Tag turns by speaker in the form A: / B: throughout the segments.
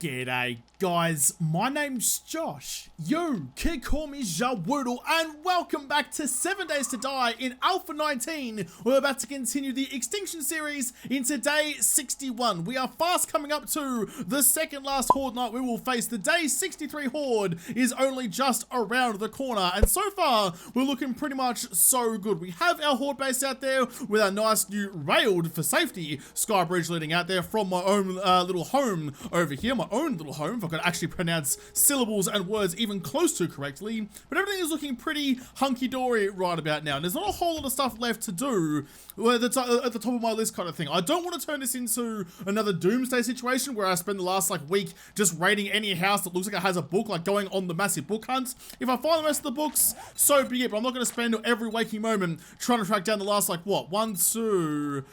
A: G'day guys, my name's Josh, you can call me JaWoodle, and welcome back to 7 Days to Die in Alpha 19. We're about to continue the Extinction series into day 61. We are fast coming up to the second last Horde night we will face. The day 63 Horde is only just around the corner, and so far we're looking pretty much so good. We have our Horde base out there with our nice new railed for safety sky bridge leading out there from my own little home over here, my own little home, if I could actually pronounce syllables and words even close to correctly. But everything is looking pretty hunky-dory right about now, and there's not a whole lot of stuff left to do at the top of my list kind of thing. I don't want to turn this into another doomsday situation where I spend the last week just raiding any house that looks like it has a book, like going on the massive book hunt. If I find the rest of the books, so be it, but I'm not going to spend every waking moment trying to track down the last, 1, 2,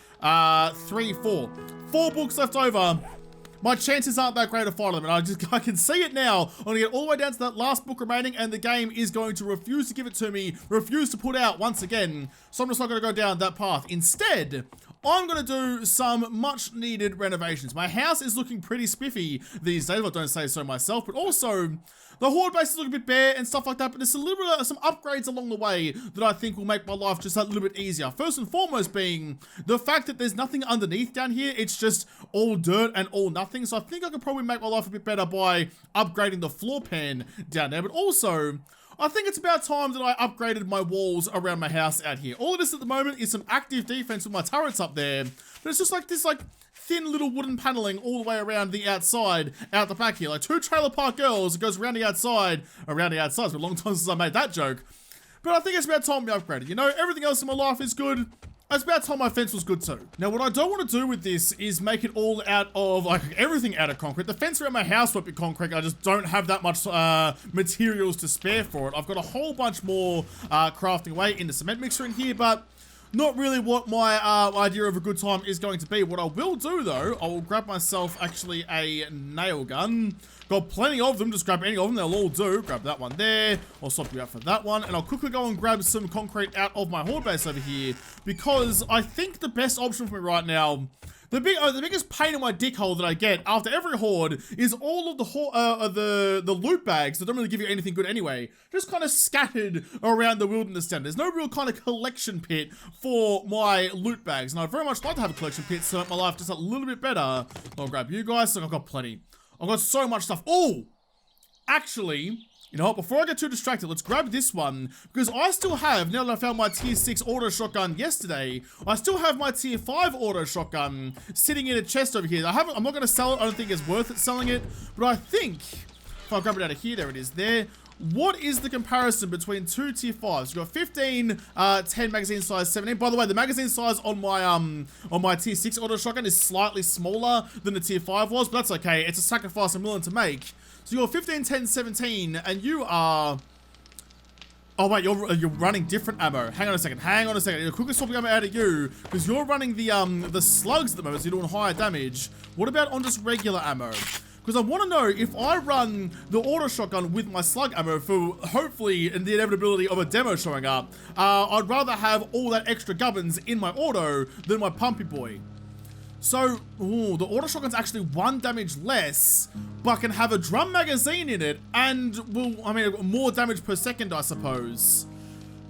A: 3, 4. 4 books left over. My chances aren't that great of finding them, and I can see it now. I'm gonna get all the way down to that last book remaining, and the game is going to refuse to give it to me, refuse to put out once again. So I'm just not gonna go down that path. Instead, I'm gonna do some much needed renovations. My house is looking pretty spiffy these days, if I don't say so myself, but also the Horde base is looking a bit bare and stuff like that, but there's a little bit of some upgrades along the way that I think will make my life just a little bit easier. First and foremost being the fact that there's nothing underneath down here. It's just all dirt and all nothing. So I think I could probably make my life a bit better by upgrading the floor pan down there. But also, I think it's about time that I upgraded my walls around my house out here. All of this at the moment is some active defense with my turrets up there, but it's just this thin little wooden paneling all the way around the outside, out the back here. Like 2 trailer park girls, it goes around the outside. It's been a long time since I made that joke. But I think it's about time we upgraded. You know, everything else in my life is good. It's about time my fence was good too. Now, what I don't want to do with this is make it all out of, everything out of concrete. The fence around my house won't be concrete. I just don't have that much materials to spare for it. I've got a whole bunch more crafting away in the cement mixer in here, but not really what my idea of a good time is going to be. What I will do though, I will grab myself actually a nail gun. Got plenty of them, just grab any of them, they'll all do. Grab that one there, I'll swap you out for that one, and I'll quickly go and grab some concrete out of my Horde base over here, because I think the best option for me right now, the biggest pain in my dick hole that I get after every Horde is all of the loot bags that don't really give you anything good anyway, just kind of scattered around the wilderness down. There's no real kind of collection pit for my loot bags, and I'd very much like to have a collection pit to make my life just a little bit better. I'll grab you guys, so I've got plenty. I've got so much stuff. Oh, actually, you know what, before I get too distracted, let's grab this one, because I still have, now that I found my tier 6 auto shotgun yesterday, I still have my tier 5 auto shotgun sitting in a chest over here. I'm not going to sell it, I don't think it's worth it selling it, but I think, if I grab it out of here, there it is there. What is the comparison between 2 tier 5s? You've got 15, 10 magazine size, 17. By the way, the magazine size on my tier 6 auto shotgun is slightly smaller than the tier 5 was, but that's okay. It's a sacrifice I'm willing to make. So you're 15, 10, 17, and you are... Oh wait, you're running different ammo. Hang on a second. You're quickly swapping ammo out of you, because you're running the slugs at the moment, so you're doing higher damage. What about on just regular ammo? Because I want to know if I run the auto shotgun with my slug ammo for hopefully in the inevitability of a demo showing up, I'd rather have all that extra gubbins in my auto than my pumpy boy. So, the auto shotgun's actually 1 damage less, but can have a drum magazine in it and more damage per second, I suppose.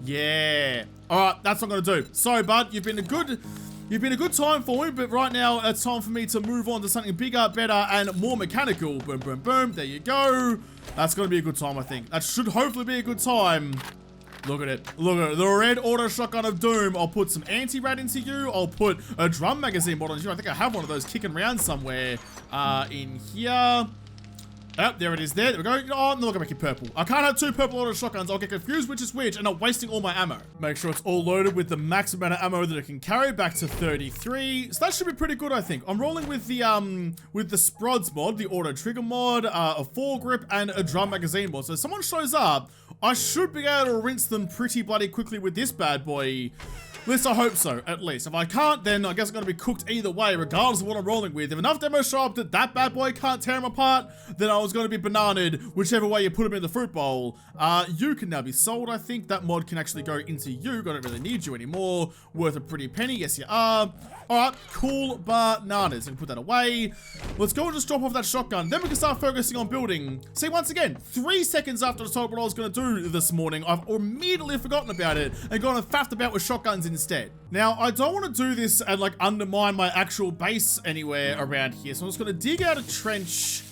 A: Yeah. Alright, that's what I'm gonna do. Sorry, bud, you've been a good time for me, but right now it's time for me to move on to something bigger, better, and more mechanical. Boom, boom, boom. There you go. That's going to be a good time, I think. That should hopefully be a good time. Look at it. Look at it. The red auto shotgun of doom. I'll put some anti-rat into you. I'll put a drum magazine mod on you. I think I have one of those kicking around somewhere in here. Oh, there it is there. There we go. Oh, no, I'm gonna make it purple. I can't have 2 purple auto shotguns. I'll get confused which is which and I'm wasting all my ammo. Make sure it's all loaded with the max amount of ammo that it can carry, back to 33. So that should be pretty good, I think. I'm rolling with the Sprods mod, the auto trigger mod, a foregrip, and a drum magazine mod. So if someone shows up, I should be able to rinse them pretty bloody quickly with this bad boy. At least I hope so, at least. If I can't, then I guess I'm going to be cooked either way, regardless of what I'm rolling with. If enough demos show up that that bad boy can't tear him apart, then I was going to be bananaed whichever way you put him in the fruit bowl. You can now be sold, I think. That mod can actually go into you. I don't really need you anymore. Worth a pretty penny. Yes, you are. Alright, cool bananas. I can put that away. Let's go and just drop off that shotgun. Then we can start focusing on building. See, once again, 3 seconds after I told what I was going to do this morning, I've immediately forgotten about it and gone and faffed about with shotguns instead. Now, I don't want to do this and like undermine my actual base anywhere around here. So I'm just going to dig out a trench,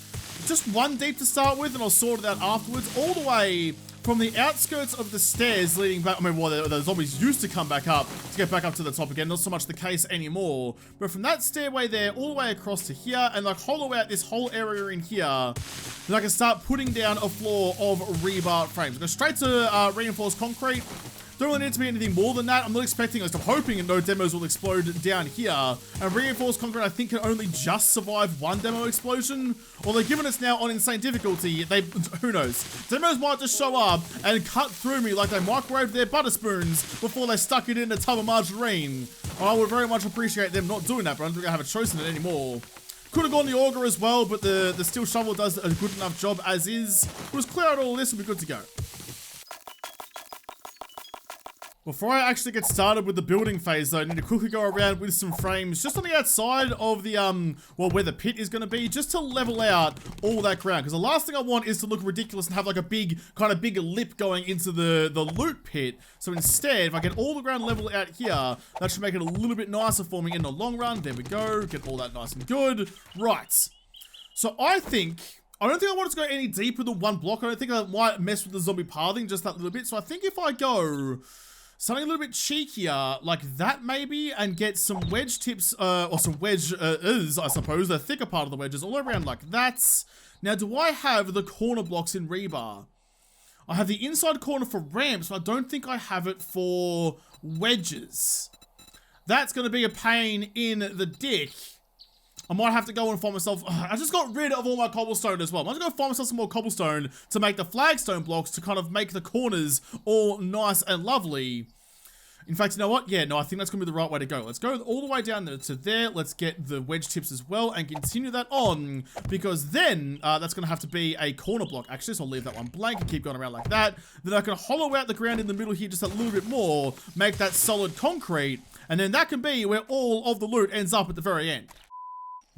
A: just one deep to start with, and I'll sort it out afterwards, all the way from the outskirts of the stairs leading back. I mean, well, the zombies used to come back up to get back up to the top again. Not so much the case anymore. But from that stairway there, all the way across to here, and like hollow out this whole area in here, then I can start putting down a floor of rebar frames. Go straight to reinforced concrete. Don't really need to be anything more than that. I'm not expecting, I'm hoping no demos will explode down here. And reinforced concrete, I think, can only just survive one demo explosion. Although given it's now on insane difficulty, who knows? Demos might just show up and cut through me like they microwaved their butter spoons before they stuck it in a tub of margarine. I would very much appreciate them not doing that, but I don't think I have a choice in it anymore. Could have gone the auger as well, but the steel shovel does a good enough job as is. We'll just clear out all this and be good to go. Before I actually get started with the building phase though, I need to quickly go around with some frames just on the outside of the, well, where the pit is going to be, just to level out all that ground. Because the last thing I want is to look ridiculous and have like a big lip going into the loot pit. So instead, if I get all the ground level out here, that should make it a little bit nicer for me in the long run. There we go. Get all that nice and good. Right. So I don't think I want to go any deeper than one block. I don't think I might mess with the zombie pathing just that little bit. So I think if I go something a little bit cheekier, like that maybe, and get some wedge tips, or some wedge I suppose, the thicker part of the wedges all around like that. Now, do I have the corner blocks in rebar? I have the inside corner for ramps, but I don't think I have it for wedges. That's going to be a pain in the dick. I might have to go and find myself, I just got rid of all my cobblestone as well. I'm going to go find myself some more cobblestone to make the flagstone blocks to kind of make the corners all nice and lovely. In fact, you know what? Yeah, no, I think that's going to be the right way to go. Let's go all the way down there to there. Let's get the wedge tips as well and continue that on, because then that's going to have to be a corner block. Actually, so I'll leave that one blank and keep going around like that. Then I can hollow out the ground in the middle here just a little bit more, make that solid concrete, and then that can be where all of the loot ends up at the very end.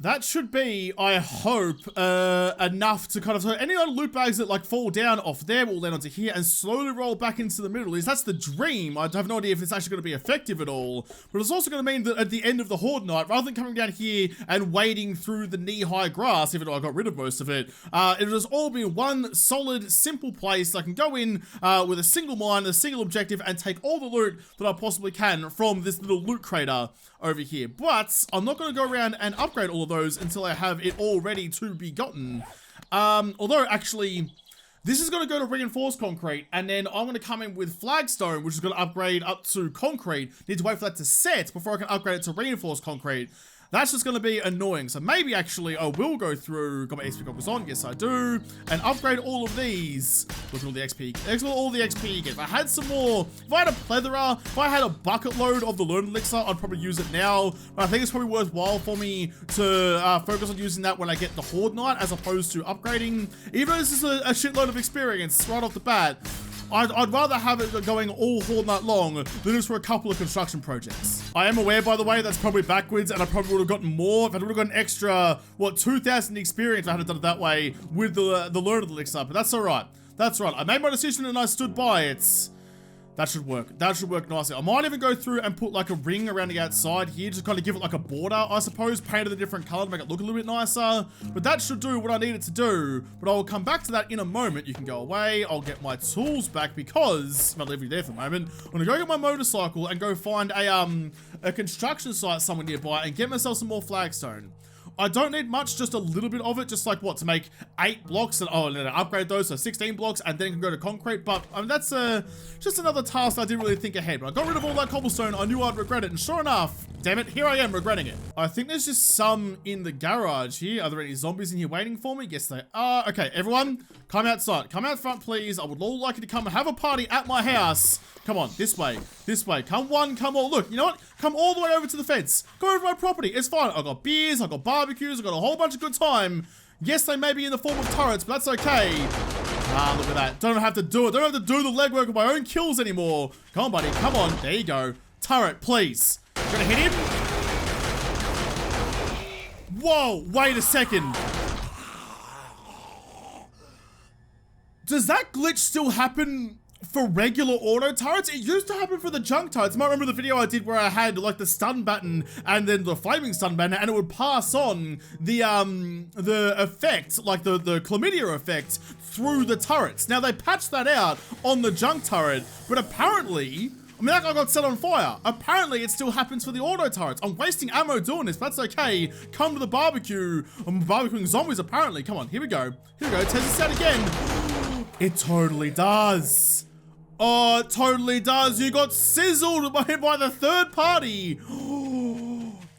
A: That should be, I hope, enough to kind of, so any other loot bags that like fall down off there will land onto here and slowly roll back into the middle. That's the dream. I have no idea if it's actually going to be effective at all, but it's also going to mean that at the end of the horde night, rather than coming down here and wading through the knee-high grass, even though I got rid of most of it, it'll just all be one solid, simple place. I can go in with a single mine, a single objective, and take all the loot that I possibly can from this little loot crater over here. But I'm not going to go around and upgrade all of those until I have it all ready to be gotten. Although, actually, this is going to go to reinforced concrete, and then I'm going to come in with flagstone, which is going to upgrade up to concrete. Need to wait for that to set before I can upgrade it to reinforced concrete. That's just going to be annoying. So maybe actually I will go through, got my XP goggles on, yes I do, and upgrade all of these. Look at all the XP, all the XP you get. If I had some more, if I had a plethora, if I had a bucket load of the learn elixir, I'd probably use it now. But I think it's probably worthwhile for me to focus on using that when I get the horde night, as opposed to upgrading. Even though this is a shitload of experience right off the bat, I'd rather have it going all horde night long than just for a couple of construction projects. I am aware, by the way, that's probably backwards, and I probably would have gotten more if I would have got an extra, what, 2,000 experience if I had done it that way with the learn elixir, but that's alright. That's right. I made my decision and I stood by it. That should work. That should work nicely. I might even go through and put like a ring around the outside here, just kind of give it like a border, I suppose, painted a different color to make it look a little bit nicer. But that should do what I need it to do. But I will come back to that in a moment. You can go away. I'll get my tools back because I'll leave you there for a moment. I'm gonna go get my motorcycle and go find a construction site somewhere nearby and get myself some more flagstone. I don't need much, just a little bit of it, just like what, to make 8 blocks, and then upgrade those, so 16 blocks, and then can go to concrete. But I mean, that's just another task I didn't really think ahead. When I got rid of all that cobblestone, I knew I'd regret it, and sure enough, Damn it, here I am regretting it. I think there's just some in the garage here. Are there any zombies in here waiting for me? Yes, they are. Okay, everyone, come outside. Come out front, please. I would all like you to come and have a party at my house. Come on, this way, this way. Come one, come all. Look, you know what? Come all the way over to the fence. Go over to my property. It's fine. I've got beers, I've got barbecues, I've got a whole bunch of good time. Yes, they may be in the form of turrets, but that's okay. Ah, look at that. Don't have to do it. Don't have to do the legwork of my own kills anymore. Come on, buddy. Come on. There you go. Turret, please. Gonna hit him. Whoa, wait a second. Does that glitch still happen for regular auto turrets? It used to happen for the junk turrets. You might remember the video I did where I had like the stun button and then the flaming stun button, and it would pass on the effect, like the chlamydia effect through the turrets. Now they patched that out on the junk turret, but apparently, I mean, that guy got set on fire. Apparently, it still happens for the auto turrets. I'm wasting ammo doing this, but that's okay. Come to the barbecue. I'm barbecuing zombies, apparently. Come on, here we go. Here we go. Test this out again. It totally does. Oh, it totally does. You got sizzled by the third party.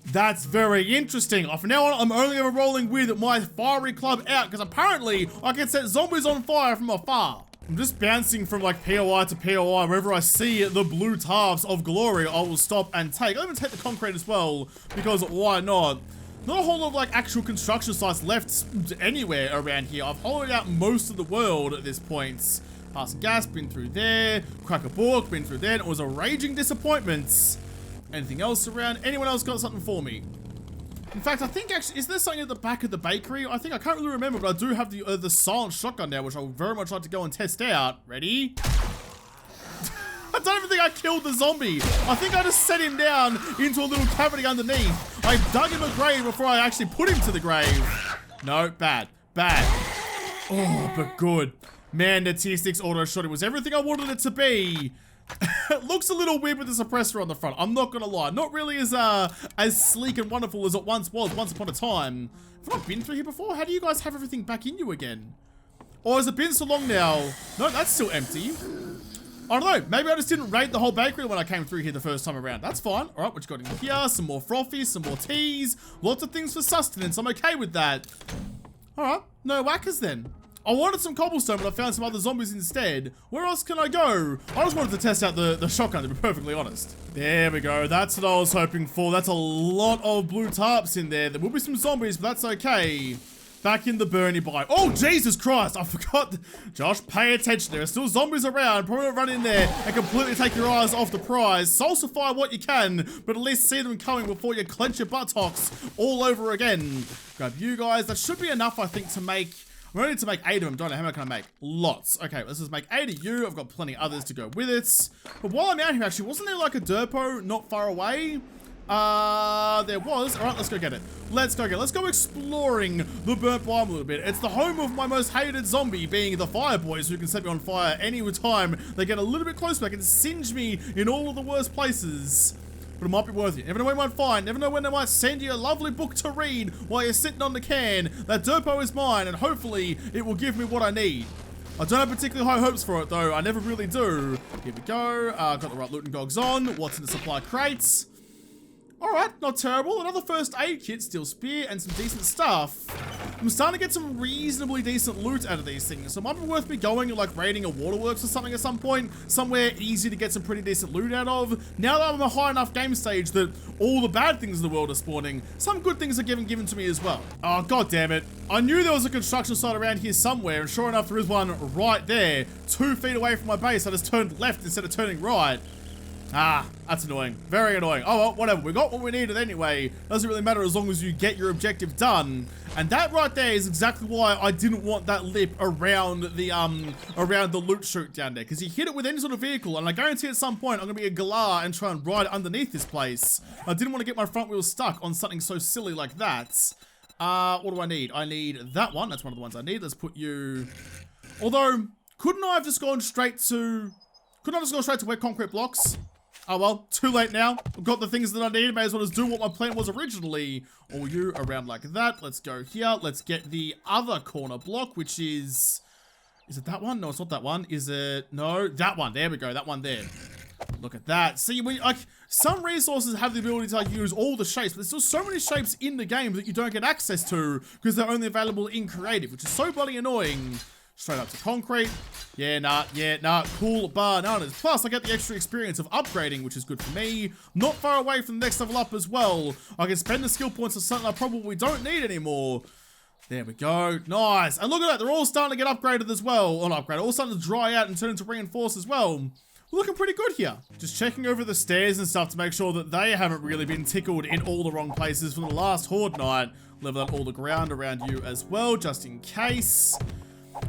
A: That's very interesting. From now on, I'm only ever rolling with my fiery club out because apparently I can set zombies on fire from afar. I'm just bouncing from like POI to POI. Wherever I see the blue tufts of glory, I will stop and take. I'll even take the concrete as well, because why not? Not a whole lot of like actual construction sites left anywhere around here. I've hollowed out most of the world at this point. Past gas, been through there. Crack a book, been through there. It was a raging disappointment. Anything else around? Anyone else got something for me? In fact, I think actually, is there something at the back of the bakery? I think, I can't really remember, but I do have the silent shotgun now, which I would very much like to go and test out. Ready? I don't even think I killed the zombie. I think I just set him down into a little cavity underneath. I dug him a grave before I actually put him to the grave. No, bad, bad. Oh, but good. Man, the Tier 6 auto shot, it was everything I wanted it to be. It looks a little weird with the suppressor on the front, I'm not gonna lie. Not really as sleek and wonderful as it once was, once upon a time. Have I been through here before? How do you guys have everything back in you again? Or has it been so long now? No, that's still empty. I don't know, maybe I just didn't raid the whole bakery when I came through here the first time around. That's fine. All right, what you got in here? Some more frothies, some more teas, lots of things for sustenance. I'm okay with that. All right, no whackers then. I wanted some cobblestone, but I found some other zombies instead. Where else can I go? I just wanted to test out the shotgun, to be perfectly honest. There we go. That's what I was hoping for. That's a lot of blue tarps in there. There will be some zombies, but that's okay. Back in the Bernie biome. Oh, Jesus Christ. I forgot. Josh, pay attention. There are still zombies around. Probably run in there and completely take your eyes off the prize. Salsify what you can, but at least see them coming before you clench your buttocks all over again. Grab you guys. That should be enough, I think, to make... I'm going to need to make 8 of them, don't I? How many can I make? Lots. Okay, let's just make 8 of you. I've got plenty others to go with it. But while I'm out here, actually, wasn't there like a derpo not far away? There was. All right, let's go get it. Let's go get it. Let's go exploring the burnt biome a little bit. It's the home of my most hated zombie, being the fire boys, who can set me on fire any time they get a little bit closer. They can singe me in all of the worst places. But it might be worth it. Never know when they might find. Never know when they might send you a lovely book to read while you're sitting on the can. That derpo is mine, and hopefully it will give me what I need. I don't have particularly high hopes for it, though. I never really do. Here we go. Got the right loot and gogs on. What's in the supply crates? Alright, not terrible. Another first aid kit, steel spear, and some decent stuff. I'm starting to get some reasonably decent loot out of these things, so it might be worth me going and like raiding a waterworks or something at some point. Somewhere easy to get some pretty decent loot out of. Now that I'm a high enough game stage that all the bad things in the world are spawning, some good things are given to me as well. Oh, god damn it. I knew there was a construction site around here somewhere, and sure enough there is one right there. 2 feet away from my base. I just turned left instead of turning right. Ah, that's annoying. Very annoying. Oh, well, whatever. We got what we needed anyway. Doesn't really matter as long as you get your objective done. And that right there is exactly why I didn't want that lip around the loot chute down there. Because you hit it with any sort of vehicle, and I guarantee at some point I'm going to be a galah and try and ride underneath this place. I didn't want to get my front wheels stuck on something so silly like that. What do I need? I need that one. That's one of the ones I need. Let's put you... Although, couldn't I have just gone straight to... Couldn't I just go straight to wet concrete blocks? Oh well, too late now. I've got the things that I need. May as well just do what my plan was originally. All you around like that. Let's go here. Let's get the other corner block, which is... Is it that one? No, it's not that one. Is it... No, that one. There we go. That one there. look at that. See, like, some resources have the ability to like use all the shapes, but there's still so many shapes in the game that you don't get access to because they're only available in creative, which is so bloody annoying. Straight up to concrete. Yeah, nah, cool bananas. Plus, I get the extra experience of upgrading, which is good for me. Not far away from the next level up as well. I can spend the skill points on something I probably don't need anymore. There we go. Nice. And look at that. They're all starting to get upgraded as well. Or not upgraded. All starting to dry out and turn into reinforced as well. We're looking pretty good here. Just checking over the stairs and stuff to make sure that they haven't really been tickled in all the wrong places from the last Horde night. Level up all the ground around you as well, just in case.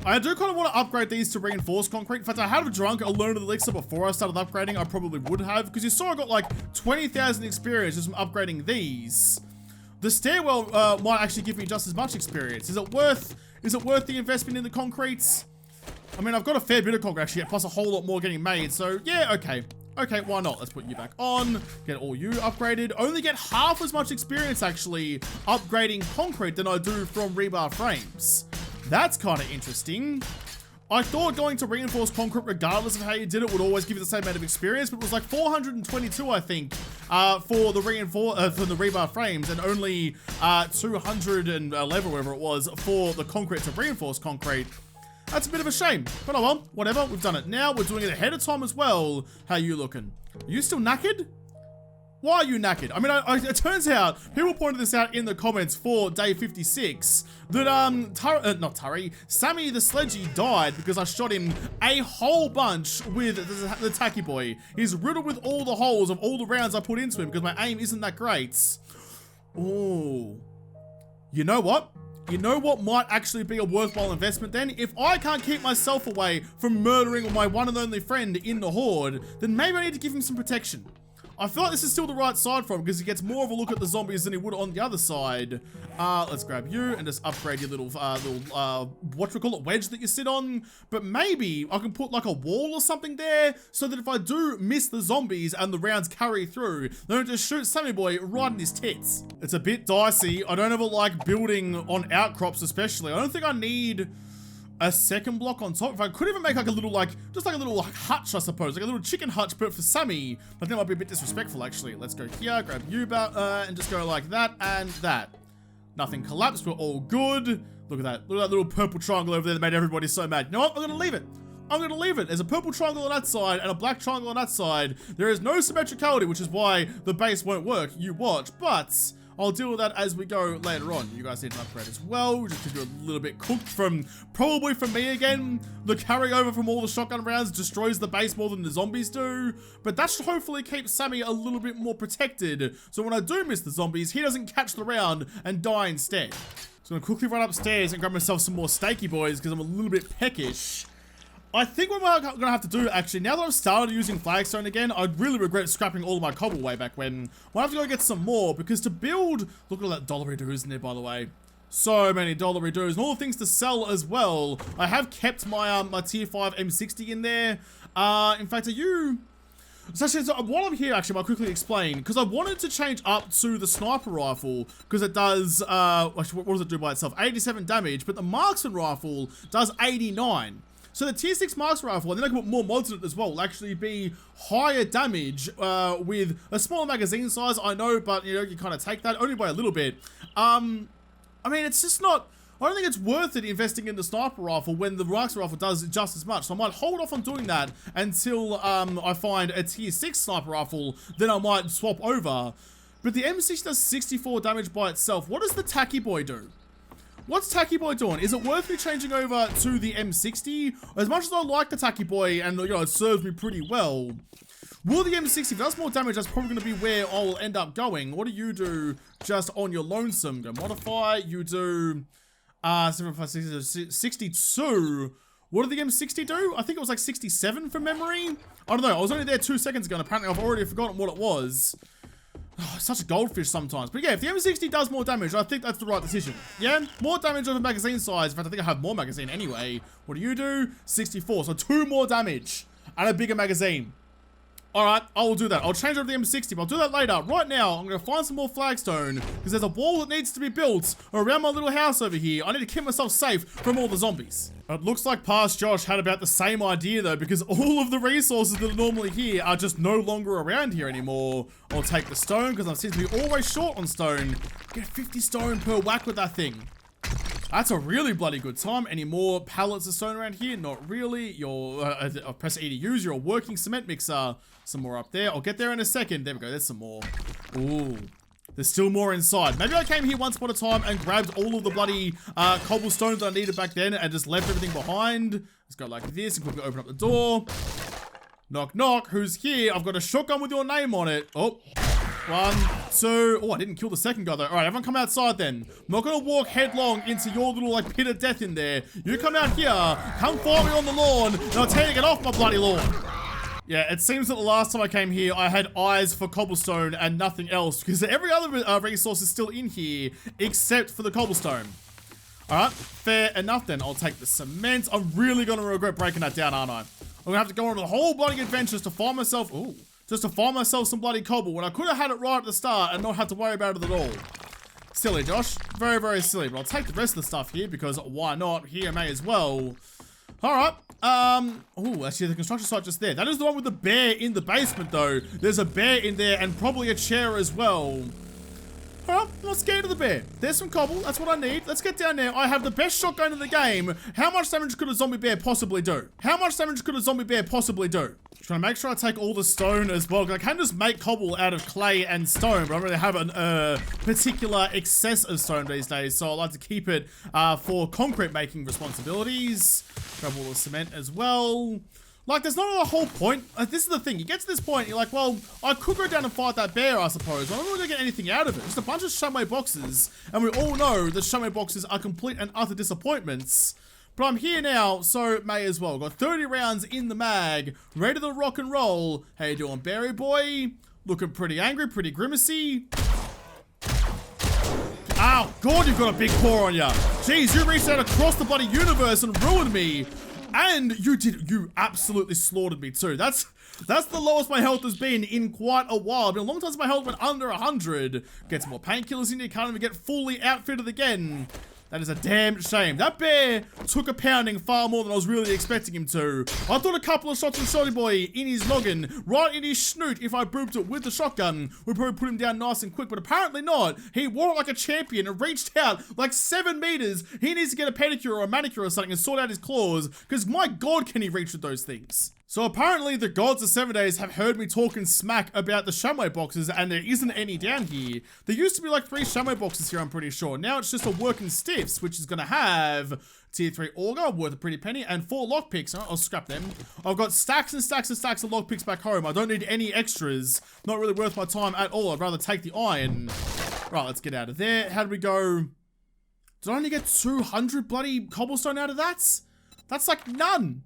A: I do kind of want to upgrade these to reinforced concrete. In fact, I had drunk a load of the elixir before I started upgrading. I probably would have, because you saw I got like 20,000 experience just from upgrading these. The stairwell might actually give me just as much experience. Is it worth the investment in the concretes? I mean, I've got a fair bit of concrete actually, plus a whole lot more getting made. So yeah, okay. Okay, why not? Let's put you back on. Get all you upgraded. Only get half as much experience actually upgrading concrete than I do from rebar frames. That's kind of interesting. I thought going to reinforced concrete, regardless of how you did it, would always give you the same amount of experience, but it was like 422, I think, for the rebar frames, and only 211, whatever it was, for the concrete to reinforced concrete. That's a bit of a shame, but oh well, whatever. We've done it now. We're doing it ahead of time as well. How you looking? Are you still knackered? Why are you knackered? I mean, it turns out, people pointed this out in the comments for day 56, that, Sammy the Sledgy died because I shot him a whole bunch with the Tacky Boy. He's riddled with all the holes of all the rounds I put into him because my aim isn't that great. Oh. You know what? You know what might actually be a worthwhile investment then? If I can't keep myself away from murdering my one and only friend in the Horde, then maybe I need to give him some protection. I feel like this is still the right side for him because he gets more of a look at the zombies than he would on the other side. Let's grab you and just upgrade your little wedge that you sit on. But maybe I can put like a wall or something there so that if I do miss the zombies and the rounds carry through, they don't just shoot Sammy Boy right in his tits. It's a bit dicey. I don't ever like building on outcrops especially. I don't think I need a second block on top. If I could even make like a little just like a little hutch, I suppose, like a little chicken hutch, but for Sammy. I think that might be a bit disrespectful actually. Let's go here, grab you and just go like that and that. Nothing collapsed, we're all good. Look at that little purple triangle over there that made everybody so mad. You know what, I'm gonna leave it. I'm gonna leave it. There's a purple triangle on that side and a black triangle on that side. There is no symmetricality, which is why the base won't work. You watch, but I'll deal with that as we go later on. You guys need an upgrade as well, just because you're a little bit cooked probably from me again. The carryover from all the shotgun rounds destroys the base more than the zombies do, but that should hopefully keep Sammy a little bit more protected, so when I do miss the zombies, he doesn't catch the round and die instead. So I'm gonna quickly run upstairs and grab myself some more steaky boys, because I'm a little bit peckish. I think what I'm going to have to do, actually, now that I've started using flagstone again, I'd really regret scrapping all of my cobble way back when. I'll have to go get some more, because to build... Look at all that dollary doos in there, by the way. So many dollary doos, and all the things to sell as well. I have kept my my tier 5 M60 in there. In fact, so while I'm here, actually, I'll quickly explain, because I wanted to change up to the sniper rifle, because it does, actually, what does it do by itself? 87 damage, but the marksman rifle does 89. So the tier 6 marksman rifle, and then I can put more mods in it as well, will actually be higher damage with a smaller magazine size, I know, but you know, you kind of take that only by a little bit. I mean, it's just not, I don't think it's worth it investing in the sniper rifle when the marksman rifle does just as much. So I might hold off on doing that until I find a tier 6 sniper rifle, then I might swap over. But the M60 does 64 damage by itself. What does the Tacky Boy do? What's Tacky Boy doing? Is it worth me changing over to the M60? As much as I like the Tacky Boy and, you know, it serves me pretty well, will the M60, if it does more damage, that's probably going to be where I'll end up going. What do you do just on your lonesome? Go modify, you do 62. What did the M60 do? I think it was like 67 from memory. I don't know, I was only there 2 seconds ago and apparently I've already forgotten what it was. Oh, such a goldfish sometimes. But yeah, if the M60 does more damage, I think that's the right decision. Yeah, more damage over magazine size. In fact, I think I have more magazine anyway. What do you do? 64, so 2 more damage and a bigger magazine. Alright, I will do that. I'll change over the M60, but I'll do that later. Right now, I'm going to find some more flagstone, because there's a wall that needs to be built around my little house over here. I need to keep myself safe from all the zombies. It looks like past Josh had about the same idea though, because all of the resources that are normally here are just no longer around here anymore. I'll take the stone, because I seem to be always short on stone. Get 50 stone per whack with that thing. That's a really bloody good time. Any more pallets of stone around here? Not really. I'll press E to use your working cement mixer. Some more up there. I'll get there in a second. There we go. There's some more. Ooh. There's still more inside. Maybe I came here once upon a time and grabbed all of the bloody cobblestones that I needed back then and just left everything behind. Let's go like this and quickly open up the door. Knock, knock. Who's here? I've got a shotgun with your name on it. Oh. 1, 2. Oh, I didn't kill the second guy though. All right, everyone come outside then. I'm not going to walk headlong into your little like pit of death in there. You come out here. Come find me on the lawn and I'll tell you to get off my bloody lawn. Yeah, it seems that the last time I came here, I had eyes for cobblestone and nothing else, because every other resource is still in here, except for the cobblestone. Alright, fair enough then. I'll take the cement. I'm really going to regret breaking that down, aren't I? I'm going to have to go on a whole bloody adventure to find myself, just to find myself some bloody cobble, when I could have had it right at the start and not have to worry about it at all. Silly, Josh. Very, very silly. But I'll take the rest of the stuff here, because why not? Here may as well. Alright. Oh, actually the construction site just there. That is the one with the bear in the basement though. There's a bear in there and probably a chair as well. Alright, I'm not scared of the bear. There's some cobble. That's what I need. Let's get down there. I have the best shotgun in the game. How much damage could a zombie bear possibly do? How much damage could a zombie bear possibly do? Trying to make sure I take all the stone as well. I can just make cobble out of clay and stone, but I don't really have a particular excess of stone these days, so I like to keep it for concrete making responsibilities. Grab all the cement as well. Like, there's not a whole point. This is the thing. You get to this point, you're like, well, I could go down and fight that bear, I suppose. I'm not really going to get anything out of it. Just a bunch of shumway boxes. And we all know that shumway boxes are complete and utter disappointments. But I'm here now, so may as well. Got 30 rounds in the mag. Ready to rock and roll. How you doing, Berry Boy? Looking pretty angry, pretty grimacy. Ow, God, you've got a big paw on ya. Jeez, you reached out across the bloody universe and ruined me. And you absolutely slaughtered me too. That's the lowest my health has been in quite a while. It's been a long time since my health went under 100. Get some more painkillers in here, can't even get fully outfitted again. That is a damn shame. That bear took a pounding far more than I was really expecting him to. I thought a couple of shots from Shotty Boy in his noggin, right in his snoot, if I booped it with the shotgun, would probably put him down nice and quick, but apparently not. He wore it like a champion and reached out like 7 meters. He needs to get a pedicure or a manicure or something and sort out his claws, because my God, can he reach with those things. So apparently the gods of 7 days have heard me talking smack about the shumway boxes, and there isn't any down here. There used to be like 3 shumway boxes here, I'm pretty sure. Now it's just a working stiffs, which is gonna have tier 3 auger, worth a pretty penny, and 4 lockpicks. I'll scrap them. I've got stacks and stacks and stacks of lockpicks back home. I don't need any extras. Not really worth my time at all. I'd rather take the iron. Right, let's get out of there. How did we go? Did I only get 200 bloody cobblestone out of that? That's like none.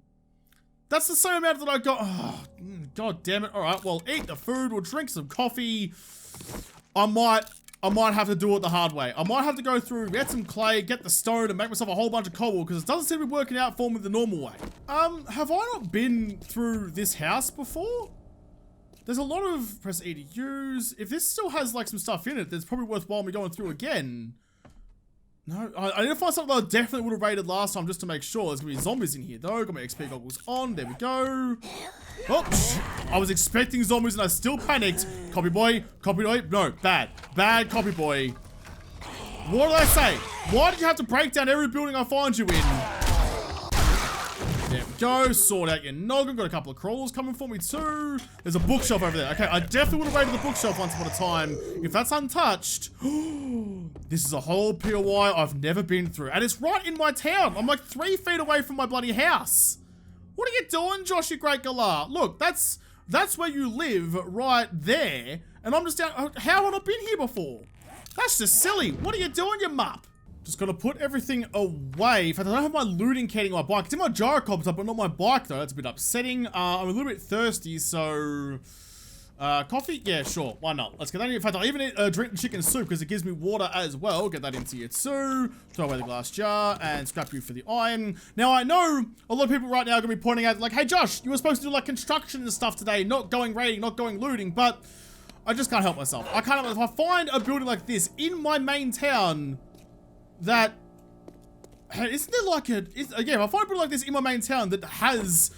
A: That's the same amount that I got. Oh, God damn it. All right, well, eat the food. We'll drink some coffee. I might have to do it the hard way. I might have to go through, get some clay, get the stone, and make myself a whole bunch of cobble, because it doesn't seem to be working out for me the normal way. Have I not been through this house before? There's a lot of press E to use. If this still has like some stuff in it, it's probably worthwhile me going through again. No, I need to find something that I definitely would have raided last time just to make sure. There's going to be zombies in here though. Got my XP goggles on. There we go. Oh, I was expecting zombies and I still panicked. Copy boy. Copy boy. No, bad. Bad copy boy. What did I say? Why did you have to break down every building I find you in? There we go. Sort out your noggin. Got a couple of crawlers coming for me too. There's a bookshelf over there. Okay, I definitely would have raided the bookshelf once upon a time. If that's untouched, this is a whole POI I've never been through. And it's right in my town. I'm like 3 feet away from my bloody house. What are you doing, Josh, you great galah? Look, that's where you live right there. And I'm just down. How have I not been here before? That's just silly. What are you doing, you mupp? Just gotta put everything away. In fact, I don't have my looting kit on my bike. It's in my gyrocopter, but not my bike though. That's a bit upsetting. I'm a little bit thirsty, so Coffee? Yeah, sure. Why not? Let's get that in. In fact, I'll even drink the chicken soup because it gives me water as well. Get that into you too. Throw away the glass jar and scrap you for the iron. Now, I know a lot of people right now are going to be pointing out like, hey, Josh, you were supposed to do like construction and stuff today, not going raiding, not going looting, but I just can't help myself. I can't help myself. If I find a building like this in my main town that... Isn't there like a... Again, if I find a building like this in my main town that has,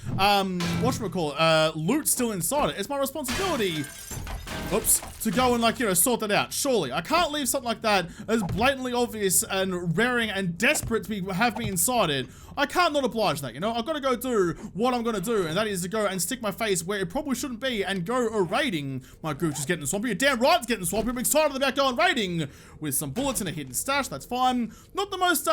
A: loot still inside it, it's my responsibility, oops, to go and like, you know, sort that out. Surely. I can't leave something like that as blatantly obvious and raring and desperate to have me inside it. I can't not oblige that, you know? I've got to go do what I'm going to do, and that is to go and stick my face where it probably shouldn't be and go raiding. My gooch is getting swampy. You're damn right it's getting swampy. I'm excited about going raiding with some bullets and a hidden stash. That's fine. Not the most,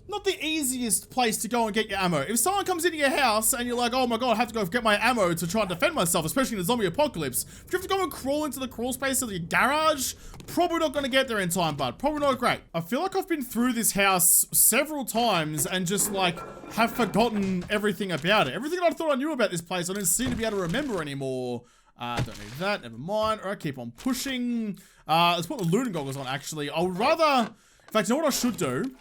A: not the easiest place to go and get your ammo. If someone comes into your house and you're like, oh my god, I have to go get my ammo to try and defend myself, especially in a zombie apocalypse. If you have to go and crawl into the crawl space of your garage, probably not going to get there in time, bud. Probably not great. I feel like I've been through this house several times and just like have forgotten everything about it. Everything I thought I knew about this place, I don't seem to be able to remember anymore. Don't need that, never mind. All right, keep on pushing. Let's put the looting goggles on, actually. I would rather, in fact, you know what I should do?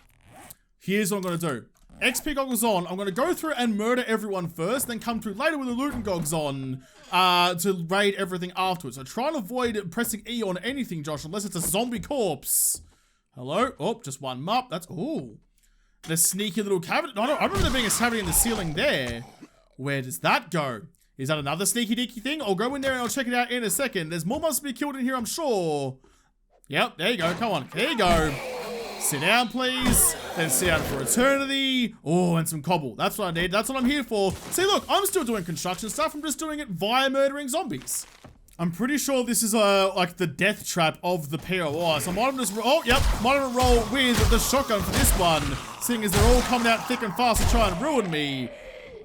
A: Here's what I'm going to do. XP goggles on. I'm going to go through and murder everyone first, then come through later with the looting goggles on to raid everything afterwards. So try and avoid pressing E on anything, Josh, unless it's a zombie corpse. Hello? Oh, just one mup. That's, ooh. The sneaky little cavity. No, I remember there being a cavity in the ceiling there. Where does that go? Is that another sneaky deaky thing? I'll go in there and I'll check it out in a second. There's more must be killed in here, I'm sure. Yep, there you go. Come on. There you go. Sit down, please. Then sit down for eternity. Oh, and some cobble. That's what I need. That's what I'm here for. See, look, I'm still doing construction stuff. I'm just doing it via murdering zombies. I'm pretty sure this is like the death trap of the POI. So I might have just, oh, yep, might have roll with the shotgun for this one, seeing as they're all coming out thick and fast to try and ruin me.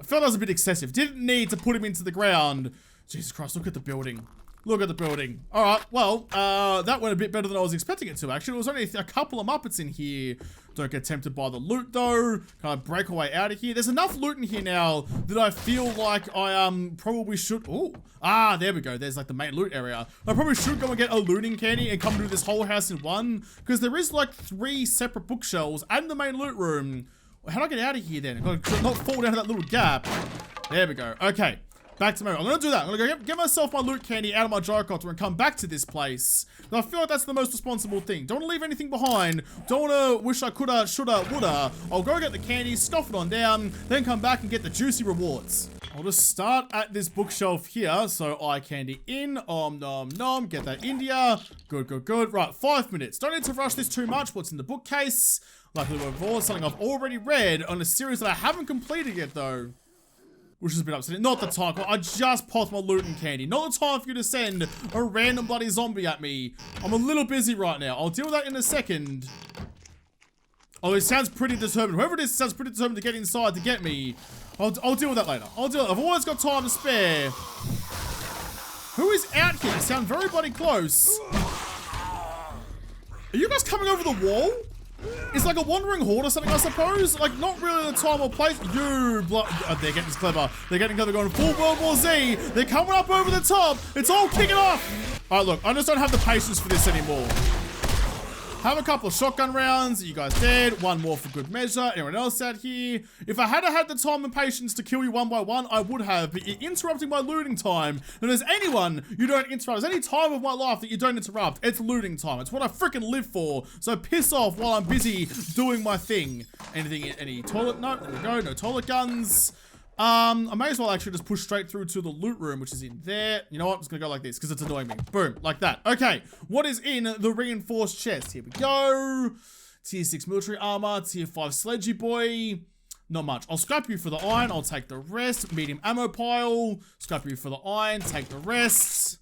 A: I felt that was a bit excessive. Didn't need to put him into the ground. Jesus Christ, look at the building. Look at the building. All right, well, that went a bit better than I was expecting it to, actually. There was only a couple of Muppets in here. Don't get tempted by the loot, though. Can I break our way out of here? There's enough loot in here now that I feel like I probably should... Oh, there we go. There's like the main loot area. I probably should go and get a looting candy and come to this whole house in one, because there is like 3 separate bookshelves and the main loot room. How do I get out of here then? I've got to not fall down to that little gap. There we go. Okay. Back to Mary. I'm going to do that. I'm going to go get myself my loot candy out of my gyrocopter and come back to this place. And I feel like that's the most responsible thing. Don't want to leave anything behind. Don't want to wish I coulda, shoulda, woulda. I'll go get the candy, scoff it on down, then come back and get the juicy rewards. I'll just start at this bookshelf here. So eye candy in. Nom nom. Get that India. Good, good, good. Right, 5 minutes. Don't need to rush this too much. What's in the bookcase? Luckily, we've something I've already read on a series that I haven't completed yet, though. Which is a bit upsetting. Not the time. I just popped my looting candy. Not the time for you to send a random bloody zombie at me. I'm a little busy right now. I'll deal with that in a second. Oh, it sounds pretty determined. Whoever it is sounds pretty determined to get inside to get me. I'll deal with that later. I've always got time to spare. Who is out here? They sound very bloody close. Are you guys coming over the wall? It's like a wandering horde or something, I suppose. Like, not really the time or place. They're getting clever. They're getting clever, going full World War Z. They're coming up over the top. It's all kicking off. All right, look, I just don't have the patience for this anymore. Have a couple of shotgun rounds. You guys dead. One more for good measure. Anyone else out here? If I had had the time and patience to kill you one by one, I would have. But you're interrupting my looting time. And there's anyone you don't interrupt. There's any time of my life that you don't interrupt. It's looting time. It's what I freaking live for. So piss off while I'm busy doing my thing. Any toilet? No, there we go. No toilet guns. I may as well actually just push straight through to the loot room, which is in there. You know what? I'm just gonna go like this because it's annoying me. Boom, like that. Okay, what is in the reinforced chest? Here we go. Tier 6 military armor, tier 5 sledgy boy. Not much. I'll scrap you for the iron. I'll take the rest. Medium ammo pile. Scrap you for the iron. Take the rest.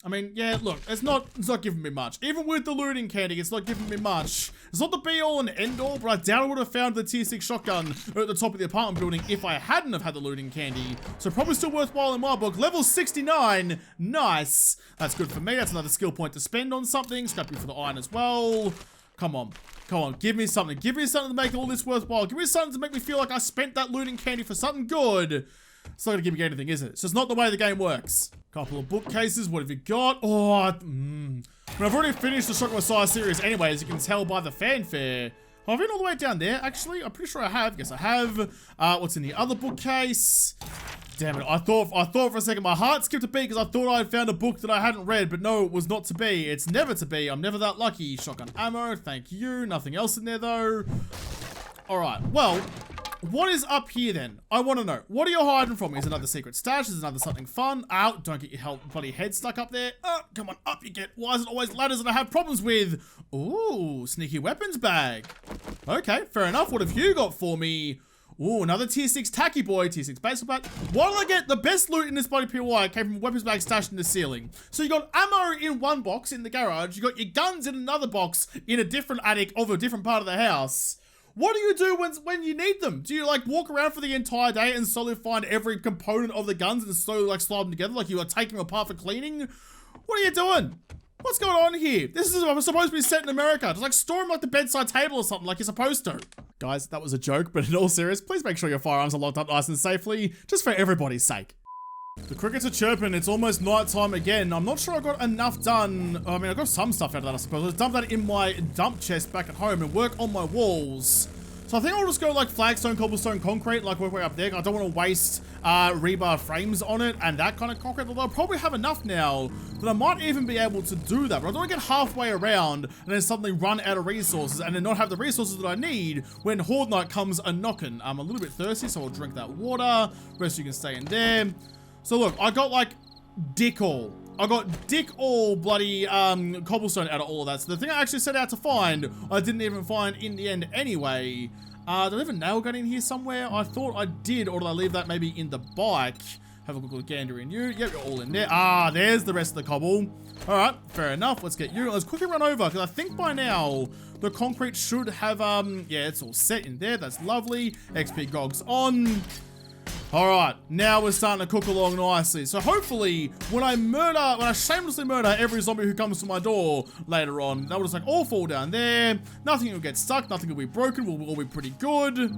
A: I mean, yeah, look, it's not giving me much. Even with the looting candy, it's not giving me much. It's not the be-all and end-all, but I doubt I would have found the tier 6 shotgun at the top of the apartment building if I hadn't have had the looting candy. So probably still worthwhile in my book. Level 69, nice. That's good for me. That's another skill point to spend on something. Scrap you for the iron as well. Come on. Come on, give me something. Give me something to make all this worthwhile. Give me something to make me feel like I spent that looting candy for something good. It's not gonna give me anything, is it? It's just not the way the game works. Couple of bookcases. What have you got? Oh, I've already finished the Shock Messiah series anyway, as you can tell by the fanfare. Have I been all the way down there, actually? I'm pretty sure I have. Yes, I have. What's in the other bookcase? Damn it. I thought for a second my heart skipped a beat because I thought I had found a book that I hadn't read, but no, it was not to be. It's never to be. I'm never that lucky. Shotgun ammo. Thank you. Nothing else in there, though. All right. Well, what is up here then? I want to know. What are you hiding from me? Is another secret stash? Is another something fun? Ow, don't get your bloody head stuck up there. Oh, come on, up you get. Why is it always ladders that I have problems with? Ooh, sneaky weapons bag. Okay, fair enough. What have you got for me? Ooh, another tier 6 tacky boy, tier 6 baseball bat. What did I get? The best loot in this bloody PY came from a weapons bag stashed in the ceiling. So you got ammo in one box in the garage. You got your guns in another box in a different attic of a different part of the house. What do you do when you need them? Do you like walk around for the entire day and slowly find every component of the guns and slowly like slide them together like you are taking them apart for cleaning? What are you doing? What's going on here? This is supposed to be set in America. Just like store them like the bedside table or something like you're supposed to. Guys, that was a joke, but in all seriousness, please make sure your firearms are locked up nice and safely, just for everybody's sake. The crickets are chirping. It's almost night time again. I'm not sure I got enough done. I mean, I got some stuff out of that, I suppose. Let's dump that in my dump chest back at home and work on my walls. So I think I'll just go like flagstone, cobblestone, concrete, like work way up there. I don't want to waste rebar frames on it and that kind of concrete, although I probably have enough now that I might even be able to do that. But I don't want to get halfway around and then suddenly run out of resources and then not have the resources that I need when Horde Night comes a-knocking. I'm a little bit thirsty, so I'll drink that water. Rest you can stay in there. So look, I got like dick all. I got dick all bloody cobblestone out of all of that. So the thing I actually set out to find, I didn't even find in the end anyway. Do I have a nail gun in here somewhere? I thought I did, or did I leave that maybe in the bike? Have a good gander in you. Yep, you're all in there. Ah, there's the rest of the cobble. All right, fair enough. Let's get you. Let's quickly run over, because I think by now the concrete should have, yeah, it's all set in there. That's lovely. XP Gogs on. All right, now we're starting to cook along nicely. So hopefully, when I shamelessly murder every zombie who comes to my door later on, they'll just like all fall down there. Nothing will get stuck, nothing will be broken, we'll all be pretty good.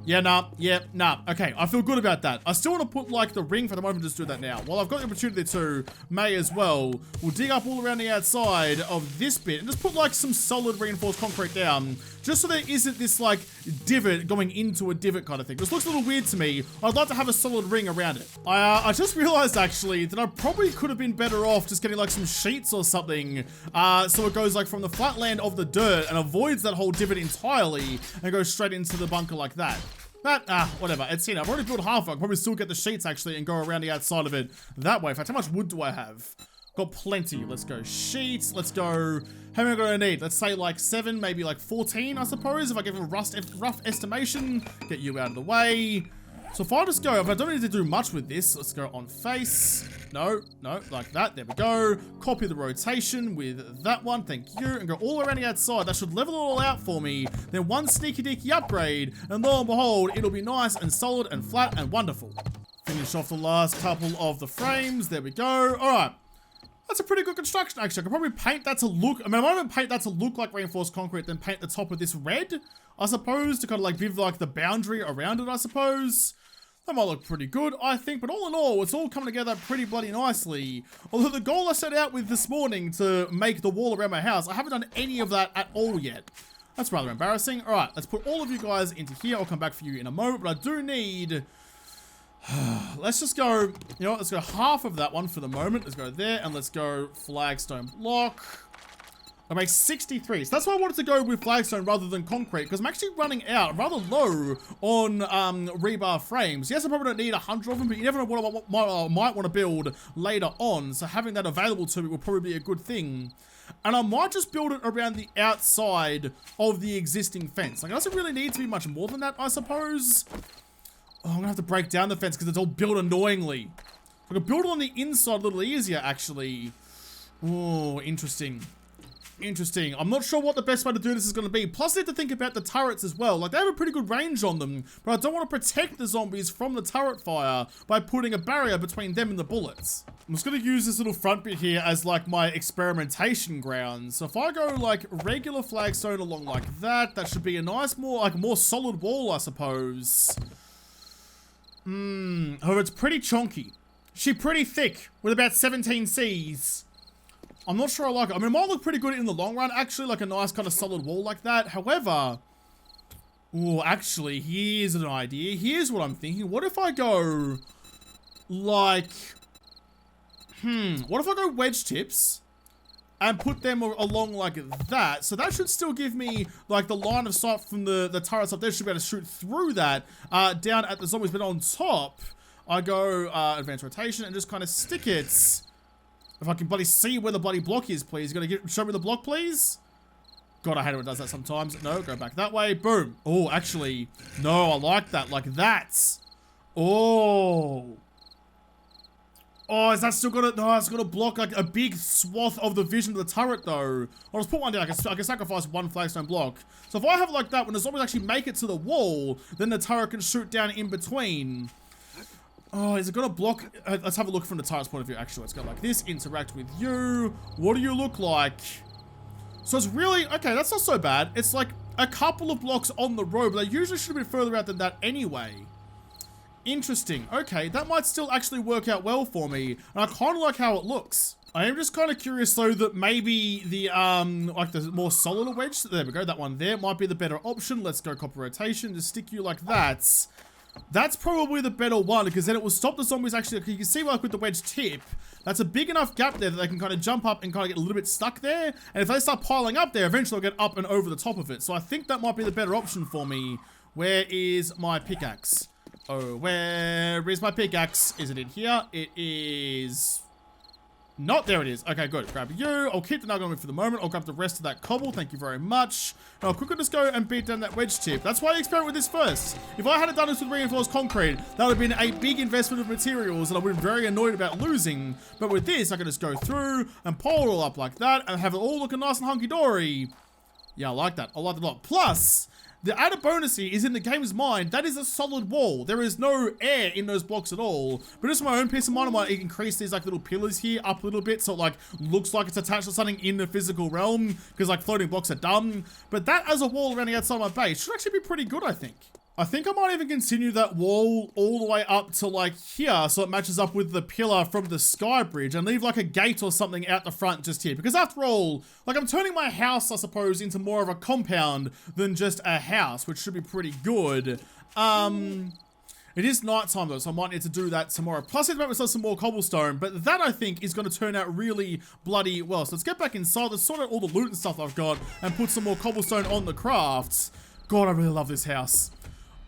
A: Yeah, nah. Okay, I feel good about that. I still want to put like the ring for the moment, just do that now. While I've got the opportunity to, may as well. We'll dig up all around the outside of this bit and just put like some solid reinforced concrete down, just so there isn't this like divot going into a divot kind of thing. This looks a little weird to me. I'd like to have a solid ring around it. I just realized actually that I probably could have been better off just getting like some sheets or something, so it goes like from the flatland of the dirt and avoids that whole divot entirely and goes straight into the bunker like that. But, whatever. It's, you know, I've already built half of it. I can probably still get the sheets, actually, and go around the outside of it that way. In fact, how much wood do I have? Got plenty. Let's go sheets. Let's go... How many am I going to need? Let's say, like, 7, maybe, like, 14, I suppose, if I give a rough estimation. Get you out of the way. So if I just go... If I don't need to do much with this, let's go on face. No, like that. There we go. Copy the rotation with that one. Thank you. And go all around the outside. That should level it all out for me. Then one sneaky deaky upgrade. And lo and behold, it'll be nice and solid and flat and wonderful. Finish off the last couple of the frames. There we go. All right. That's a pretty good construction, actually. I could probably paint that to look... I mean, I might even paint that to look like reinforced concrete, then paint the top of this red, I suppose, to kind of like give like the boundary around it, I suppose. That might look pretty good, I think, but all in all, it's all coming together pretty bloody nicely. Although the goal I set out with this morning to make the wall around my house, I haven't done any of that at all yet. That's rather embarrassing. All right, let's put all of you guys into here. I'll come back for you in a moment, but I do need... Let's just go, you know what, let's go half of that one for the moment. Let's go there, and let's go flagstone block. I make 63. So that's why I wanted to go with flagstone rather than concrete, because I'm actually running out rather low on rebar frames. Yes, I probably don't need 100 of them, but you never know what I might want to build later on. So having that available to me will probably be a good thing. And I might just build it around the outside of the existing fence. Like, it doesn't really need to be much more than that, I suppose. Oh, I'm gonna have to break down the fence because it's all built annoyingly. I can build it on the inside a little easier, actually. Oh, interesting. Interesting. I'm not sure what the best way to do this is going to be. Plus, I need to think about the turrets as well. Like, they have a pretty good range on them, but I don't want to protect the zombies from the turret fire by putting a barrier between them and the bullets. I'm just going to use this little front bit here as, like, my experimentation ground. So if I go, like, regular flagstone along like that, that should be a nice, more solid wall, I suppose. However, it's pretty chonky. She pretty thick with about 17 Cs. I'm not sure I like it. I mean, it might look pretty good in the long run, actually, like a nice kind of solid wall like that. However, oh, actually, here's an idea. Here's what I'm thinking. What if I go, like, what if I go wedge tips and put them along like that? So that should still give me, like, the line of sight from the turrets up there. Should be able to shoot through that, down at the zombies. But on top, I go, advanced rotation and just kind of stick it. If I can bloody see where the bloody block is, please. You gotta show me the block, please. God, I hate it when it does that sometimes. No, go back that way. Boom. Oh, actually, no, I like that. Like that. Oh. Oh, is that still gonna... No, it's gonna block like a big swath of the vision of the turret, though. I'll just put one down. I can sacrifice one flagstone block. So if I have it like that, when the zombies actually make it to the wall, then the turret can shoot down in between. Oh, is it gonna block? Let's have a look from the turret's point of view. Actually, let's go like this. Interact with you. What do you look like? So it's really... Okay, that's not so bad. It's like a couple of blocks on the road, but they usually should be further out than that anyway. Interesting. Okay, that might still actually work out well for me. And I kind of like how it looks. I am just kind of curious though that maybe the, like the more solid wedge, there we go, that one there might be the better option. Let's go copper rotation, just stick you like that. That's probably the better one because then it will stop the zombies actually. You can see like with the wedge tip, that's a big enough gap there that they can kind of jump up and kind of get a little bit stuck there. And if they start piling up there, eventually they'll get up and over the top of it. So I think that might be the better option for me. Where is my pickaxe? Oh, where is my pickaxe? Is it in here? It is... Not, there it is. Okay, good. Grab you. I'll keep the nugget on me for the moment. I'll grab the rest of that cobble. Thank you very much. And I'll quickly just go and beat down that wedge tip. That's why I experiment with this first. If I had done this with reinforced concrete, that would have been a big investment of materials and I would have been very annoyed about losing. But with this, I can just go through and pile it all up like that and have it all looking nice and hunky-dory. Yeah, I like that. I like that a lot. Plus, the added bonus here is in the game's mind, that is a solid wall. There is no air in those blocks at all. But just my own peace of mind, I might increase these like little pillars here up a little bit so it like looks like it's attached to something in the physical realm because like floating blocks are dumb. But that as a wall around the outside of my base should actually be pretty good, I think. I think I might even continue that wall all the way up to like here so it matches up with the pillar from the sky bridge and leave like a gate or something out the front just here. Because after all, like I'm turning my house, I suppose, into more of a compound than just a house, which should be pretty good. It is nighttime though, so I might need to do that tomorrow. Plus I need to make myself some more cobblestone, but that I think is going to turn out really bloody well. So let's get back inside, let's sort out all the loot and stuff I've got and put some more cobblestone on the crafts. God, I really love this house.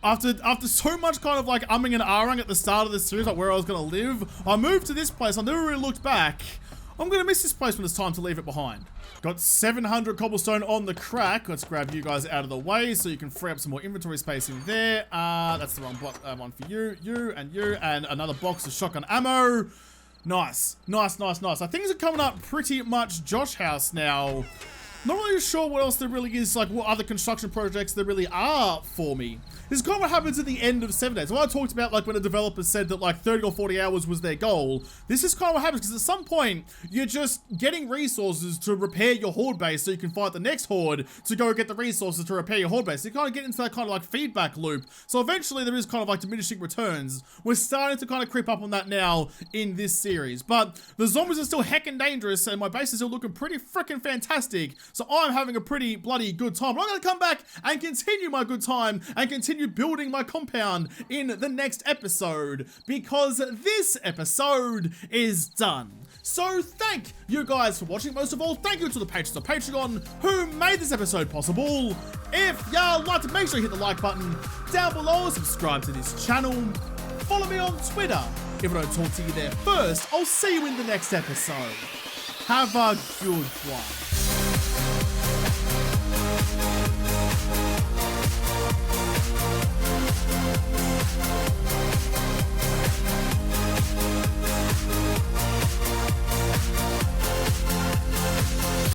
A: After so much kind of like umming and ahhing at the start of this series, like where I was going to live, I moved to this place. I never really looked back. I'm going to miss this place when it's time to leave it behind. Got 700 cobblestone on the crack. Let's grab you guys out of the way so you can free up some more inventory space in there. That's the wrong one for you, and another box of shotgun ammo. Nice, nice, nice, nice. So things are coming up pretty much Josh house now. Not really sure what else there really is, like what other construction projects there really are for me. This is kind of what happens at the end of 7 days. What I talked about, like when a developer said that like 30 or 40 hours was their goal. This is kind of what happens because at some point you're just getting resources to repair your horde base so you can fight the next horde to go get the resources to repair your horde base. So you kind of get into that kind of like feedback loop. So eventually there is kind of like diminishing returns. We're starting to kind of creep up on that now in this series. But the zombies are still heckin' dangerous and my base is still looking pretty freaking fantastic. So I'm having a pretty bloody good time. But I'm going to come back and continue my good time and continue building my compound in the next episode because this episode is done. So thank you guys for watching. Most of all, thank you to the patrons of Patreon who made this episode possible. If y'all like to, make sure you hit the like button down below, subscribe to this channel, follow me on Twitter. If I don't talk to you there first, I'll see you in the next episode. Have a good one.